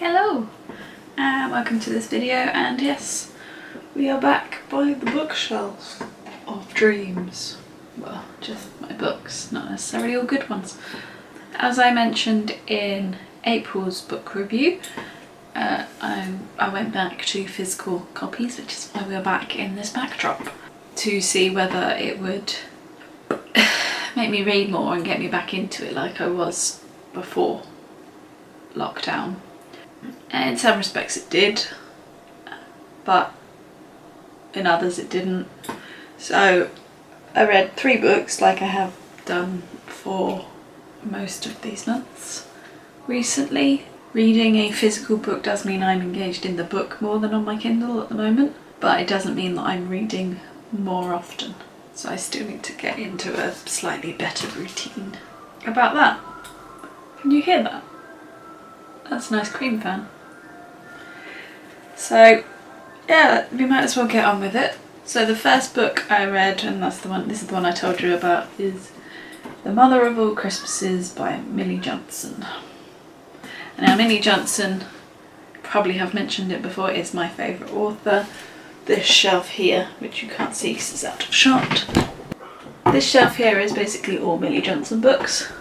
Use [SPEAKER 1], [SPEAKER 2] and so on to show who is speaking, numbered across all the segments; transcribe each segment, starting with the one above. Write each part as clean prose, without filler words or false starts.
[SPEAKER 1] Hello, and welcome to this video, and yes, we are back by the bookshelf of dreams. Well, just my books, not necessarily all good ones. As I mentioned in April's book review, I went back to physical copies, which is why we're back in this backdrop, to see whether it would make me read more and get me back into it like I was before lockdown. And in some respects it did, but in others it didn't. So I read 3 books like I have done for most of these months recently. Reading a physical book does mean I'm engaged in the book more than on my Kindle at the moment, but it doesn't mean that I'm reading more often. So I still need to get into a slightly better routine about that. Can you hear that? That's a nice cream fan. So yeah, we might as well get on with it. So the first book I read, and this is the one I told you about, is The Mother of All Christmases by Millie Johnson. And now Millie Johnson, probably have mentioned it before, is my favourite author. This shelf here, which you can't see because it's out of shot. This shelf here is basically all Millie Johnson books.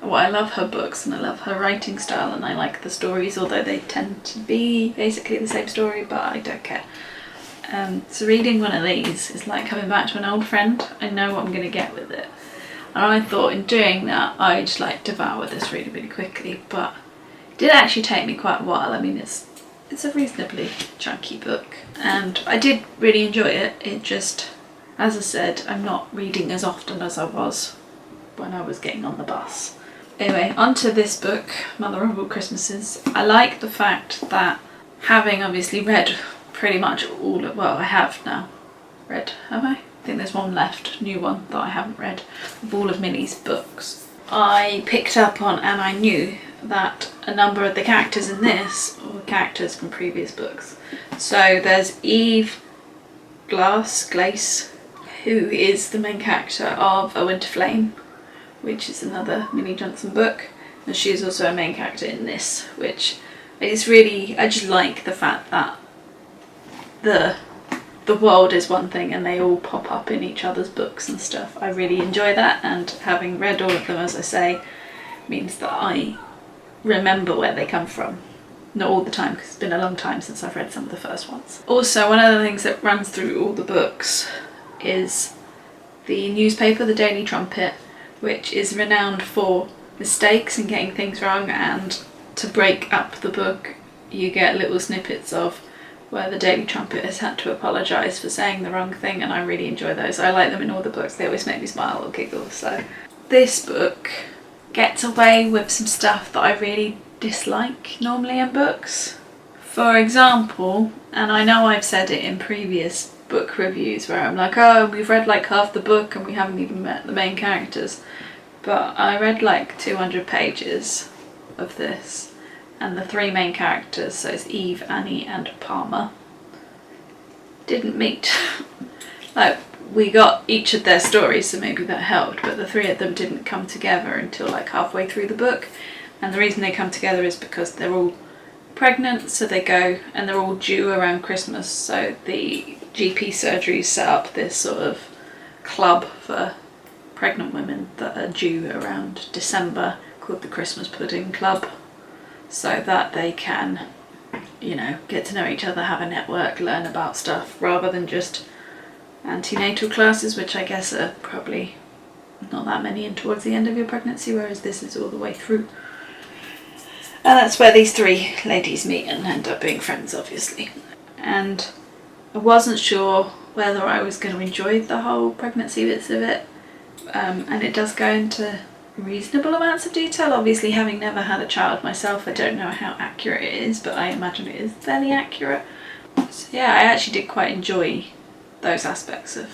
[SPEAKER 1] Well, I love her books and I love her writing style and I like the stories, although they tend to be basically the same story, but I don't care. So reading one of these is like coming back to an old friend. I know what I'm going to get with it. And I thought in doing that I'd like devour this really, really quickly, but it did actually take me quite a while. I mean, it's a reasonably chunky book and I did really enjoy it. It just, as I said, I'm not reading as often as I was when I was getting on the bus. Anyway, onto this book, Mother of All Christmases. I like the fact that, having obviously read pretty much all of, well, I have now read, have I? I think there's one left, new one, that I haven't read, of all of Millie's books. I picked up on, and I knew that a number of the characters in this were characters from previous books. So there's Eve Glace, who is the main character of A Winter Flame, which is another Millie Johnson book, and she is also a main character in this, which is really, I just like the fact that the world is one thing and they all pop up in each other's books and stuff. I really enjoy that, and having read all of them, as I say, means that I remember where they come from. Not all the time, because it's been a long time since I've read some of the first ones. Also, one of the things that runs through all the books is the newspaper, the Daily Trumpet, which is renowned for mistakes and getting things wrong, and to break up the book you get little snippets of where the Daily Trumpet has had to apologise for saying the wrong thing, and I really enjoy those. I like them in all the books, they always make me smile or giggle. So this book gets away with some stuff that I really dislike normally in books. For example, and I know I've said it in previous book reviews where I'm like, oh, we've read like half the book and we haven't even met the main characters, but I read like 200 pages of this, and the 3 main characters, so it's Eve, Annie and Palmer, didn't meet. Like, we got each of their stories, so maybe that helped, but the 3 of them didn't come together until like halfway through the book. And the reason they come together is because they're all pregnant, so they go, and they're all due around Christmas, so the GP surgery set up this sort of club for pregnant women that are due around December called the Christmas Pudding Club, so that they can, you know, get to know each other, have a network, learn about stuff, rather than just antenatal classes, which I guess are probably not that many in towards the end of your pregnancy, whereas this is all the way through. And that's where these 3 ladies meet and end up being friends, obviously. And I wasn't sure whether I was going to enjoy the whole pregnancy bits of it, and it does go into reasonable amounts of detail. Obviously, having never had a child myself, I don't know how accurate it is, but I imagine it is fairly accurate. So yeah, I actually did quite enjoy those aspects of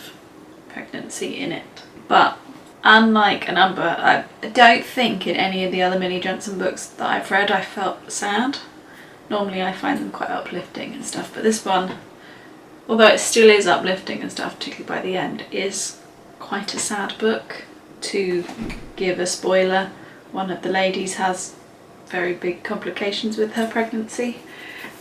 [SPEAKER 1] pregnancy in it. But unlike a number, I don't think in any of the other Millie Johnson books that I've read I felt sad. Normally I find them quite uplifting and stuff, but this one, although it still is uplifting and stuff, particularly by the end, is quite a sad book. To give a spoiler, one of the ladies has very big complications with her pregnancy,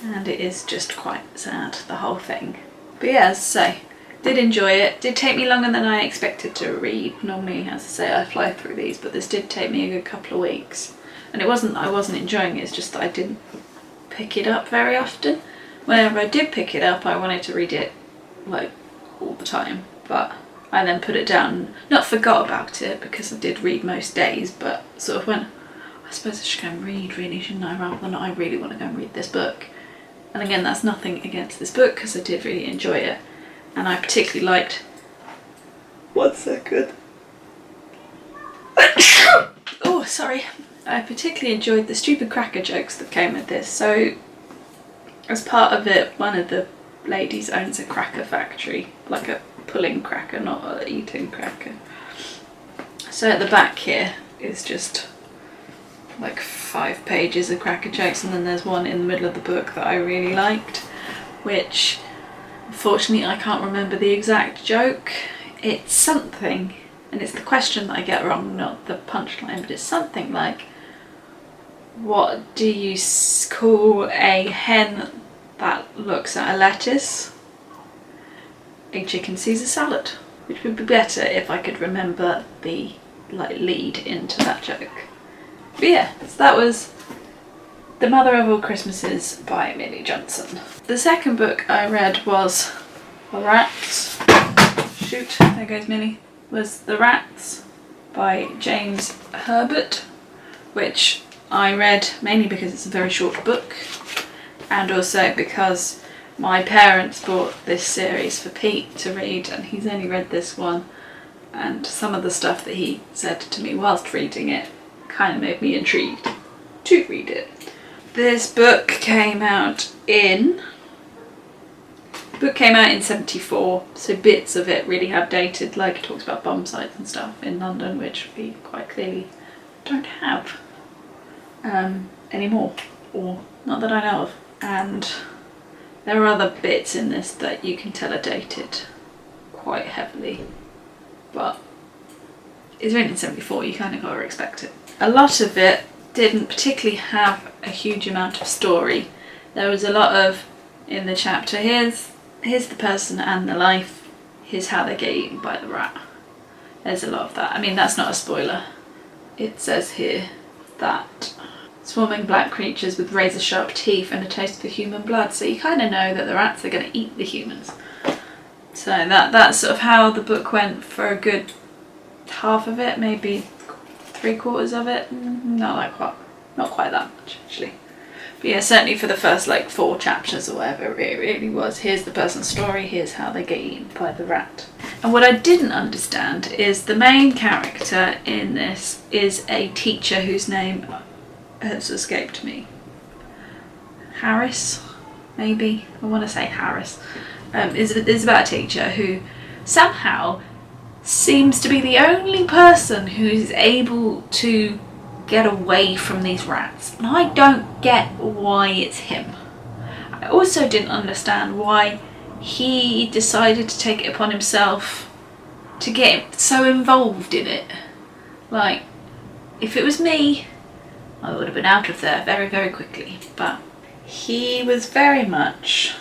[SPEAKER 1] and it is just quite sad, the whole thing. But yeah, as I say, did enjoy it. Did take me longer than I expected to read. Normally, as I say, I fly through these, but this did take me a good couple of weeks. And it wasn't that I wasn't enjoying it, it's just that I didn't pick it up very often. Whenever I did pick it up, I wanted to read it like all the time, but I then put it down, not forgot about it because I did read most days, but sort of went, I suppose I should go and read really, shouldn't I, rather than I really want to go and read this book. And again, that's nothing against this book because I did really enjoy it, and I particularly liked, one second, oh sorry, I particularly enjoyed the stupid cracker jokes that came with this. So as part of it, one of the ladies owns a cracker factory, like a pulling cracker, not an eating cracker. So at the back here is just like 5 pages of cracker jokes, and then there's one in the middle of the book that I really liked, which unfortunately I can't remember the exact joke. It's something, and it's the question that I get wrong, not the punchline, but it's something like, what do you call a hen that looks at a lettuce? A chicken sees a salad, which would be better if I could remember the lead into that joke. But yeah, so that was The Mother of All Christmases by Millie Johnson. The second book I read was The Rats. Shoot, there goes Millie. Was The Rats by James Herbert, which I read mainly because it's a very short book, and also because my parents bought this series for Pete to read, and he's only read this one, and some of the stuff that he said to me whilst reading it kind of made me intrigued to read it. This book came out in 74, so bits of it really have dated, like it talks about bomb sites and stuff in London, which we quite clearly don't have anymore, or not that I know of. And there are other bits in this that you can tell are dated quite heavily, but it's written in 74, you kind of got to expect it. A lot of it didn't particularly have a huge amount of story. There was a lot of, in the chapter, here's the person and the life, here's how they get eaten by the rat. There's a lot of that. I mean, that's not a spoiler. It says here that swarming black creatures with razor sharp teeth and a taste for human blood, so you kind of know that the rats are going to eat the humans. So that's sort of how the book went for a good half of it, maybe 3/4 of it. Not quite that much actually. But yeah, certainly for the first 4 chapters or whatever, it really was, here's the person's story, here's how they get eaten by the rat. And what I didn't understand is the main character in this is a teacher whose name has escaped me. Harris, maybe? I want to say Harris. It's about a teacher who somehow seems to be the only person who's able to get away from these rats. And I don't get why it's him. I also didn't understand why he decided to take it upon himself to get so involved in it. Like, if it was me, I would have been out of there very, very quickly. But he was very much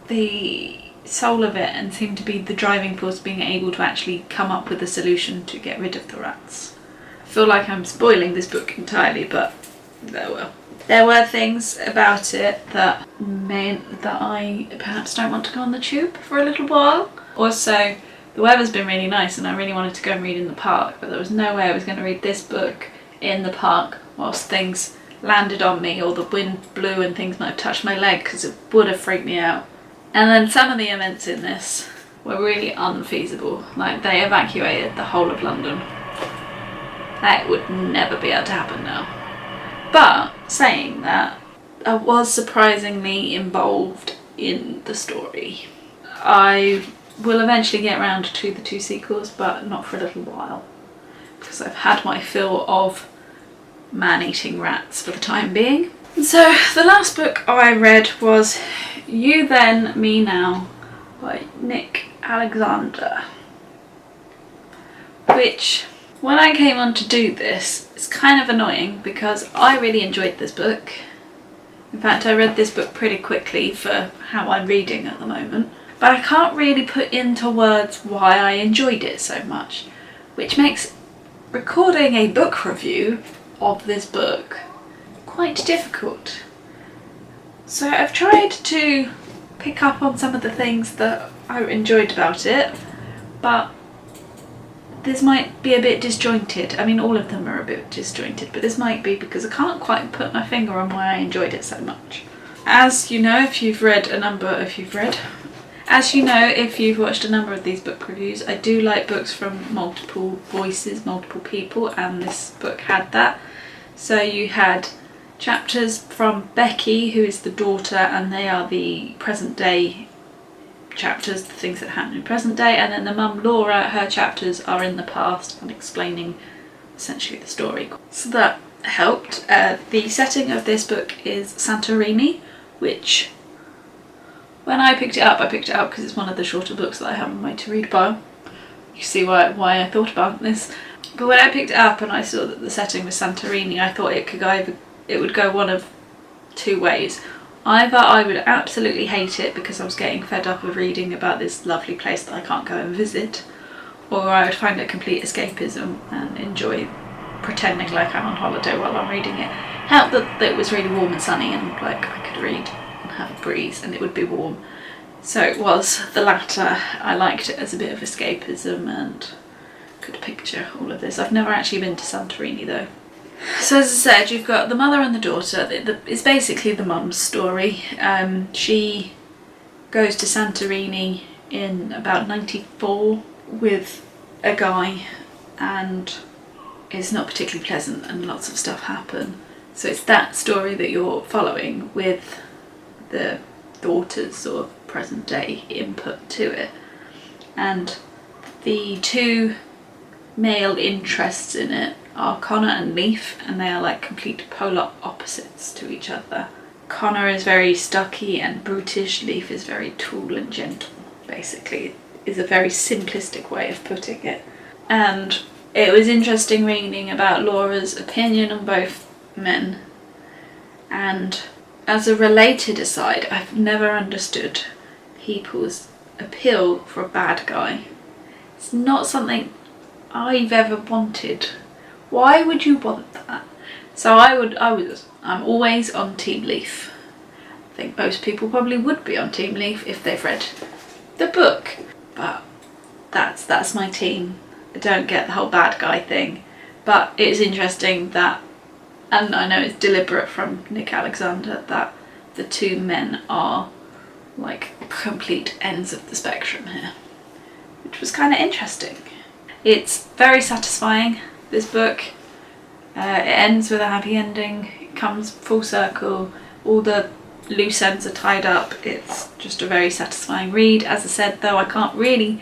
[SPEAKER 1] the soul of it and seemed to be the driving force, being able to actually come up with a solution to get rid of the rats. I feel like I'm spoiling this book entirely, but there were things about it that meant that I perhaps don't want to go on the tube for a little while. Also, the weather's been really nice and I really wanted to go and read in the park, but there was no way I was going to read this book in the park whilst things landed on me or the wind blew and things might have touched my leg, because it would have freaked me out. And then some of the events in this were really unfeasible. Like, they evacuated the whole of London. That would never be able to happen now. But saying that, I was surprisingly involved in the story. I will eventually get around to the 2 sequels, but not for a little while, because I've had my fill of man-eating rats for the time being. So the last book I read was You Then, Me Now by Nick Alexander, which When I came on to do this, it's kind of annoying because I really enjoyed this book. In fact, I read this book pretty quickly for how I'm reading at the moment, but I can't really put into words why I enjoyed it so much, which makes recording a book review of this book quite difficult. So I've tried to pick up on some of the things that I enjoyed about it, but this might be a bit disjointed. I mean, all of them are a bit disjointed, but this might be because I can't quite put my finger on why I enjoyed it so much. As you know, if you've watched a number of these book reviews, I do like books from multiple voices, multiple people, and this book had that. So you had chapters from Becky, who is the daughter, and they are the present day chapters, the things that happen in present day, and then the mum Laura, her chapters are in the past and explaining essentially the story. So that helped. The setting of this book is Santorini, which when I picked it up because it's one of the shorter books that I have on my to read pile. You see why I thought about this. But when I picked it up and I saw that the setting was Santorini, I thought it would go one of two ways. Either I would absolutely hate it because I was getting fed up of reading about this lovely place that I can't go and visit, or I would find it complete escapism and enjoy pretending like I'm on holiday while I'm reading it. Helped that it was really warm and sunny and like I could read and have a breeze and it would be warm. So it was the latter. I liked it as a bit of escapism and could picture all of this. I've never actually been to Santorini though. So as I said, you've got the mother and the daughter. It's basically the mum's story. She goes to Santorini in about 94 with a guy, and it's not particularly pleasant and lots of stuff happen. So it's that story that you're following with the daughter's sort of present day input to it. And the two male interests in it are Connor and Leaf, and they are like complete polar opposites to each other. Connor is very stocky and brutish, Leaf is very tall and gentle, basically, is a very simplistic way of putting it. And it was interesting reading about Laura's opinion on both men. And as a related aside, I've never understood people's appeal for a bad guy. It's not something I've ever wanted. Why would you want that? So I'm always on Team Leaf. I think most people probably would be on Team Leaf if they've read the book, but that's my team. I don't get the whole bad guy thing, but it is interesting that, and I know it's deliberate from Nick Alexander, that the two men are like complete ends of the spectrum here, which was kind of interesting. It's very satisfying, this book. It ends with a happy ending, it comes full circle, all the loose ends are tied up. It's just a very satisfying read. As I said though, I can't really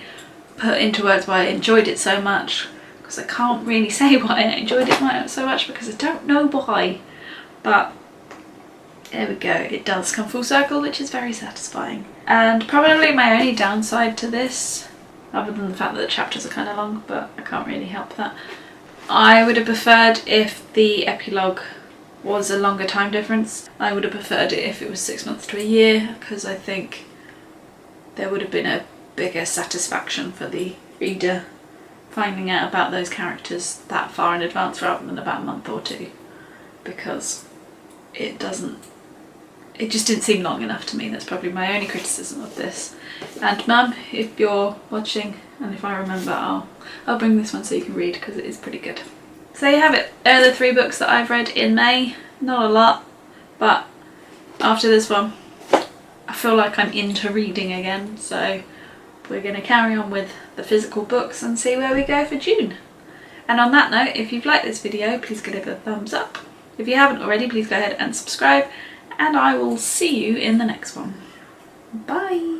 [SPEAKER 1] put into words why I enjoyed it so much, because I can't really say why I enjoyed it so much because I don't know why. But there we go, it does come full circle, which is very satisfying. And probably my only downside to this, other than the fact that the chapters are kind of long, but I can't really help that, I would have preferred if the epilogue was a longer time difference. I would have preferred it if it was 6 months to a year, because I think there would have been a bigger satisfaction for the reader finding out about those characters that far in advance rather than about a month or two, because it just didn't seem long enough to me. That's probably my only criticism of this. And Mum, if you're watching, and if I remember, I'll bring this one so you can read, because it is pretty good. So there you have it. They're the 3 books that I've read in May. Not a lot, but after this one I feel like I'm into reading again, so we're going to carry on with the physical books and see where we go for June. And on that note, if you've liked this video, please give it a thumbs up. If you haven't already, please go ahead and subscribe, and I will see you in the next one. Bye!